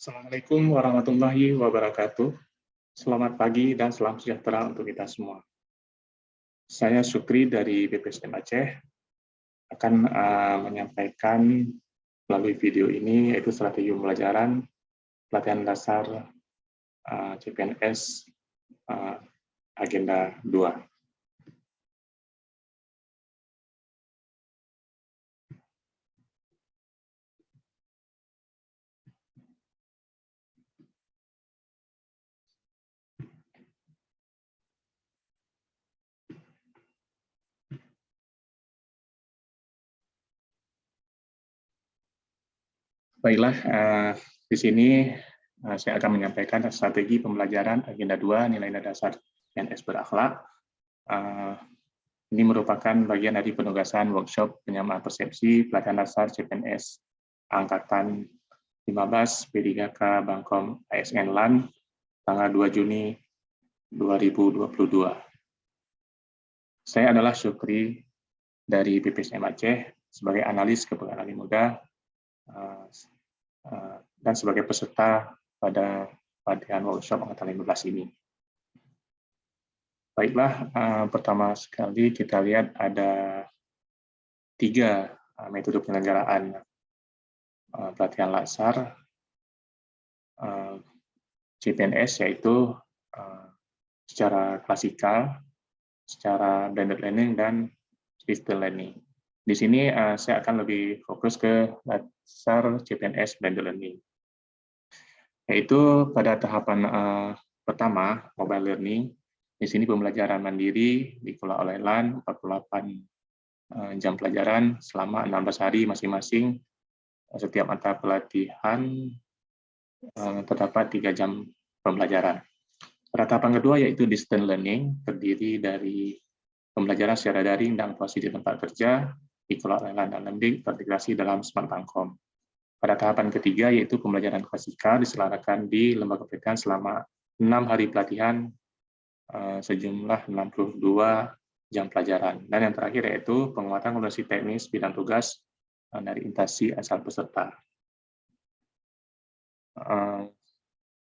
Assalamualaikum warahmatullahi wabarakatuh. Selamat pagi dan salam sejahtera untuk kita semua. Saya Sukri dari BPSDM Aceh akan menyampaikan melalui video ini yaitu strategi pembelajaran pelatihan dasar CPNS Agenda 2. Baiklah, di sini saya akan menyampaikan strategi pembelajaran Agenda 2 nilai dasar CPNS berakhlak. Ini merupakan bagian dari penugasan workshop penyamaan persepsi pelatihan dasar CPNS Angkatan 15 P3K Bangkom ASN LAN tanggal 2 Juni 2022. Saya adalah Syukri dari BPSDM Aceh sebagai analis kepegawaian muda dan sebagai peserta pada pelatihan workshop Angkatan 15 ini. Baiklah, pertama sekali kita lihat ada 3 metode penyelenggaraan pelatihan dasar CPNS, yaitu secara klasikal, secara blended learning, dan distance learning. Di sini saya akan lebih fokus ke dasar CPNS blended learning, yaitu pada tahapan pertama, mobile learning. Di sini pembelajaran mandiri dikelola oleh LAN, 48 jam pelajaran selama 16 hari masing-masing. Setiap mata pelatihan terdapat 3 jam pembelajaran. Pada tahapan kedua yaitu distance learning, terdiri dari pembelajaran secara daring dan evaluasi di tempat kerja, dikelola oleh LAN dan Lemdik, terintegrasi dalam Smart Bangkom. Pada tahapan ketiga yaitu pembelajaran klasikal diselenggarakan di lembaga pendidikan selama 6 hari pelatihan sejumlah 62 jam pelajaran. Dan yang terakhir yaitu penguatan kompetensi teknis bidang tugas dari instansi asal peserta.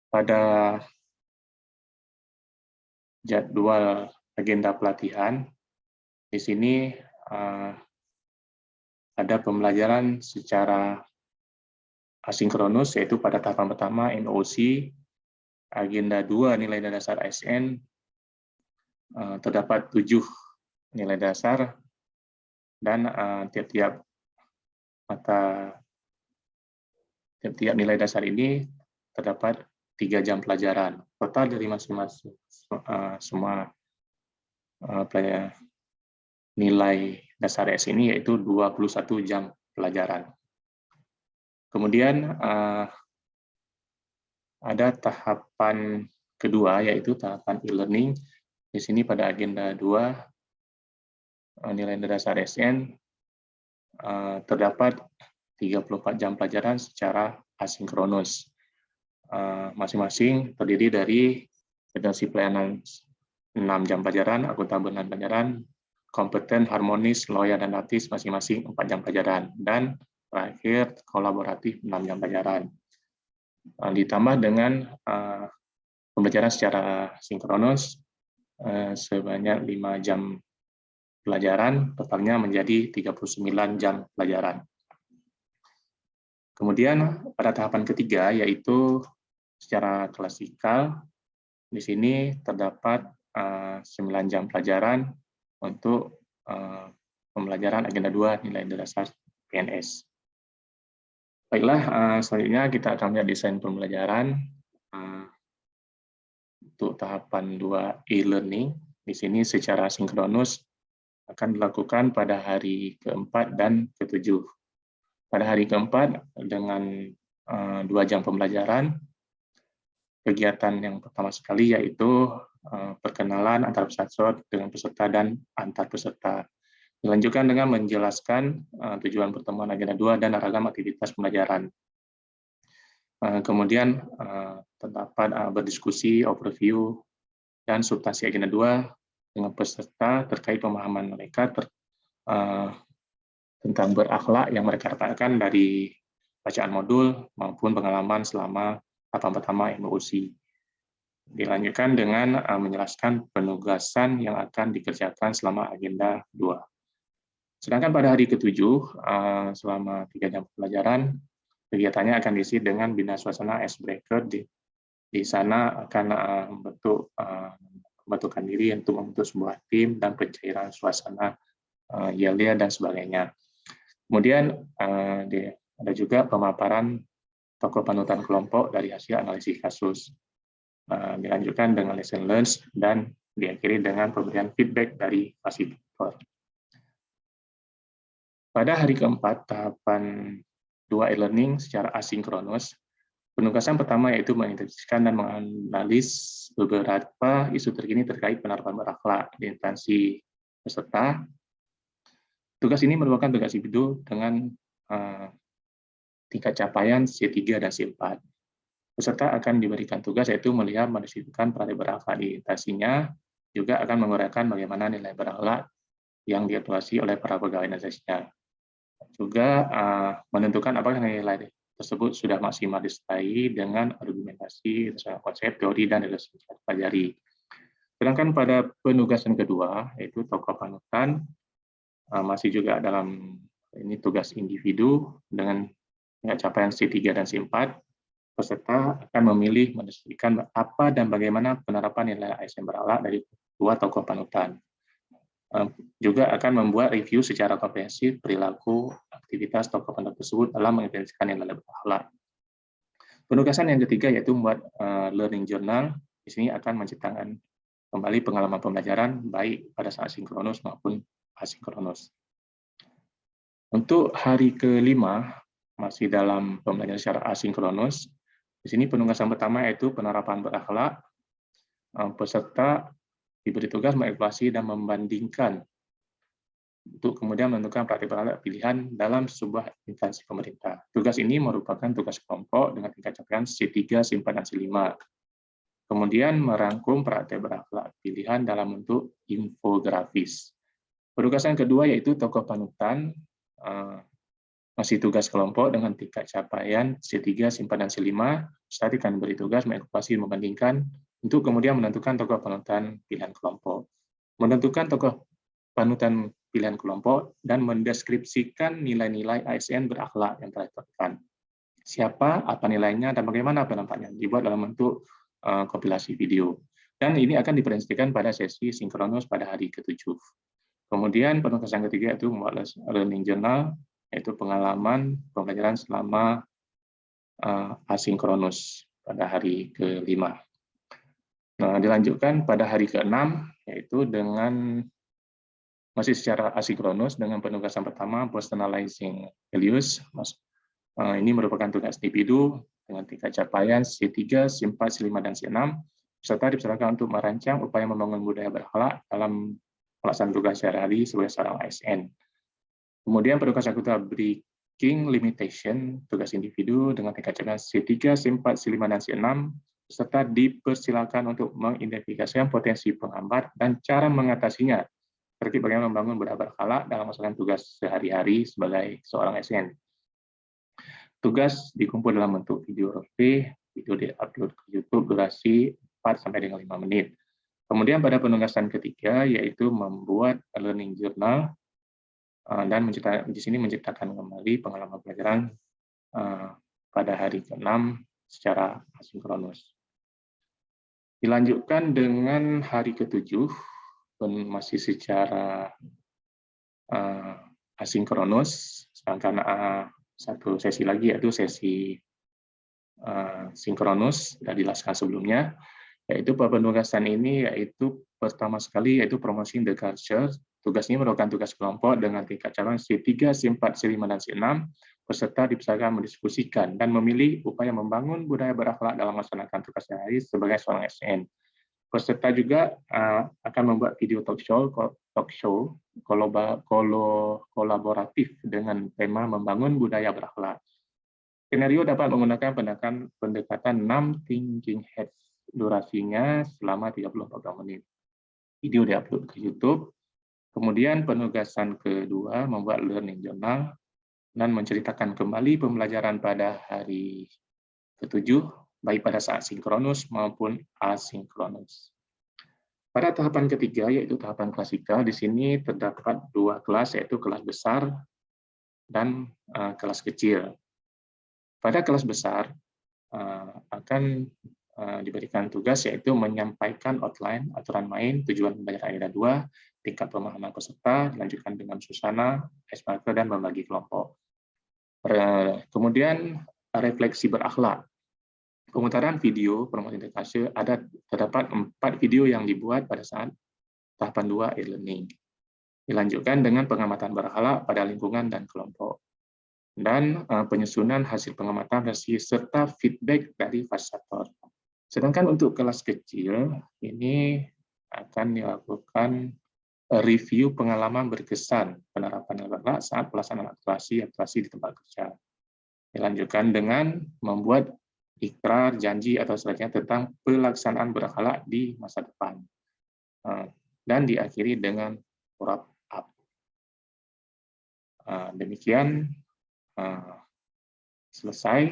Pada jadwal agenda pelatihan, di sini ada pembelajaran secara asinkronus, yaitu pada tahapan pertama MOC, agenda 2 nilai dasar ASN, terdapat 7 nilai dasar, dan tiap-tiap nilai dasar ini terdapat 3 jam pelajaran. Total dari masing-masing semua nilai dasar ASN ini yaitu 21 jam pelajaran. Kemudian ada tahapan kedua yaitu tahapan e-learning. Di sini pada agenda 2 nilai dasar ASN terdapat 34 jam pelajaran secara asinkronus. Masing-masing terdiri dari kompetensi pelayanan 6 jam pelajaran, akuntabel dan pelajaran, kompeten, harmonis, loyal, dan adaptif masing-masing 4 jam pelajaran, dan terakhir kolaboratif 6 jam pelajaran. Ditambah dengan pembelajaran secara sinkronus sebanyak 5 jam pelajaran, totalnya menjadi 39 jam pelajaran. Kemudian pada tahapan ketiga yaitu secara klasikal, di sini terdapat 9 jam pelajaran untuk pembelajaran agenda 2 nilai dasar PNS. Baiklah, selanjutnya kita akan melihat desain pembelajaran untuk tahapan 2 e-learning. Di sini secara sinkronus akan dilakukan pada hari ke-4 dan ke-7. Pada hari ke-4 dengan 2 jam pembelajaran, kegiatan yang pertama sekali yaitu perkenalan antar peserta dengan peserta dan antar peserta. Dilanjutkan dengan menjelaskan tujuan pertemuan agenda 2 dan ragam aktivitas pembelajaran. Kemudian terdapat berdiskusi, overview, dan substansi agenda 2 dengan peserta terkait pemahaman mereka tentang berakhlak yang mereka dapatkan dari bacaan modul maupun pengalaman selama tahapan pertama MOC. Dilanjutkan dengan menjelaskan penugasan yang akan dikerjakan selama agenda 2. Sedangkan pada hari ke-7, selama 3 jam pelajaran, kegiatannya akan diisi dengan bina suasana icebreaker. Di sana akan membentukkan diri untuk membentuk sebuah tim dan pencairan suasana yel-yel dan sebagainya. Kemudian ada juga pemaparan tokoh panutan kelompok dari hasil analisis kasus. Dilanjutkan dengan lesson learned dan diakhiri dengan pemberian feedback dari fasilitator. Pada hari keempat, tahapan 2 e-learning secara asinkronus, penugasan pertama yaitu mengidentifikasikan dan menganalisis beberapa isu terkini terkait penerapan berakhlak di instansi peserta. Tugas ini merupakan tugas individu dengan tingkat capaian C3 dan C4. Peserta akan diberikan tugas yaitu melihat mendiskusikan praktik berakhlak di instansinya, juga akan menguraikan bagaimana nilai berakhlak yang dievaluasi oleh para pegawai instansinya. Juga menentukan apakah nilai tersebut sudah maksimal disertai dengan argumentasi, konsep, teori, dan ilustrasi yang dipelajari. Sedangkan pada penugasan kedua, yaitu tokoh panutan, masih juga dalam ini tugas individu dengan capaian C3 dan C4, peserta akan memilih mendiskusikan apa dan bagaimana penerapan nilai ASN berakhlak dari 2 tokoh panutan. Juga akan membuat review secara komprehensif perilaku aktivitas tokoh panutan tersebut dalam mengidentifikasi nilai berakhlak. Penugasan yang ketiga yaitu membuat learning journal. Di sini akan menciptakan kembali pengalaman pembelajaran baik pada saat sinkronus maupun asinkronus. Untuk hari kelima, masih dalam pembelajaran secara asinkronus, di sini penugasan pertama yaitu penerapan berakhlak. Peserta diberi tugas mengevaluasi dan membandingkan untuk kemudian menentukan praktik berakhlak pilihan dalam sebuah instansi pemerintah. Tugas ini merupakan tugas kelompok dengan tingkat capaian C3, C4, dan C5. Kemudian merangkum praktik berakhlak pilihan dalam bentuk infografis. Penugasan kedua yaitu tokoh panutan, masih tugas kelompok dengan tingkat capaian C3, C4, dan C5. Peserta akan diberi tugas mengevaluasi dan membandingkan untuk kemudian menentukan tokoh panutan pilihan kelompok. Menentukan tokoh panutan pilihan kelompok dan mendeskripsikan nilai-nilai ASN berakhlak yang telah ditetapkan. Siapa, apa nilainya, dan bagaimana penampakannya. Dibuat dalam bentuk kompilasi video. Dan ini akan dipresentasikan pada sesi sinkronus pada hari ke-7. Kemudian penugasan ketiga yaitu membuat learning journal, yaitu pengalaman pembelajaran selama asinkronus pada hari ke-5. Nah, dilanjutkan pada hari ke-6, yaitu dengan masih secara asinkronus dengan penugasan pertama, personalizing values. Ini merupakan tugas individu dengan tingkat capaian C3, C4, C5, dan C6. Peserta dipersilakan untuk merancang upaya membangun budaya berakhlak dalam pelaksanaan tugas sehari-hari sebagai seorang ASN. Kemudian penugasan kedua, breaking limitation, tugas individu dengan tingkat capaian C3, C4, C5, dan C6. Peserta dipersilakan untuk mengidentifikasikan potensi penghambat dan cara mengatasinya, seperti bagaimana membangun budaya berakhlak dalam melaksanakan tugas sehari-hari sebagai seorang ASN. Tugas dikumpul dalam bentuk video review, video di-upload ke YouTube durasi 4 sampai dengan 5 menit. Kemudian pada penugasan ketiga yaitu membuat learning journal dan di sini menciptakan kembali pengalaman pelajaran pada hari ke-6 secara asinkronus. Dilanjutkan dengan hari ke-7 masih secara asinkronus, sedangkan satu sesi lagi yaitu sesi sinkronus sudah dijelaskan sebelumnya, yaitu penugasan ini yaitu pertama sekali yaitu promoting the culture. Tugas ini merupakan tugas kelompok dengan tingkat capaian C3, C4, C5, dan C6. Peserta dipersilakan mendiskusikan dan memilih upaya membangun budaya berakhlak dalam melaksanakan tugas sehari sebagai seorang ASN. Peserta juga akan membuat video talk show kolaboratif dengan tema membangun budaya berakhlak. Skenario dapat menggunakan pendekatan 6 thinking heads, durasinya selama 30-40 menit. Video diupload ke YouTube. Kemudian penugasan kedua membuat learning journal dan menceritakan kembali pembelajaran pada hari ke-7 baik pada saat sinkronus maupun asinkronus. Pada tahapan ketiga, yaitu tahapan klasikal, di sini terdapat dua kelas, yaitu kelas besar dan kelas kecil. Pada kelas besar, akan diberikan tugas, yaitu menyampaikan outline, aturan main, tujuan pembelajaran AIDA 2, tingkat pemahaman peserta, dilanjutkan dengan susana, icebreaker, dan membagi kelompok. Kemudian refleksi berakhlak. Pemutaran video promosi interaksi terdapat 4 video yang dibuat pada saat tahapan 2 e-learning. Dilanjutkan dengan pengamatan berakhlak pada lingkungan dan kelompok. Dan penyusunan hasil pengamatan serta feedback dari fasilitator. Sedangkan untuk kelas kecil, ini akan dilakukan review pengalaman berkesan penerapan berakhlak saat pelaksanaan aktuasi di tempat kerja. Dilanjutkan dengan membuat ikrar, janji, atau selanjutnya tentang pelaksanaan berakhlak di masa depan. Dan diakhiri dengan wrap up. Demikian selesai.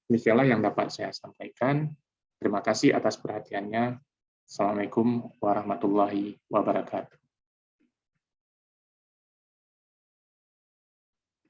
Demikianlah yang dapat saya sampaikan. Terima kasih atas perhatiannya. Assalamualaikum warahmatullahi wabarakatuh.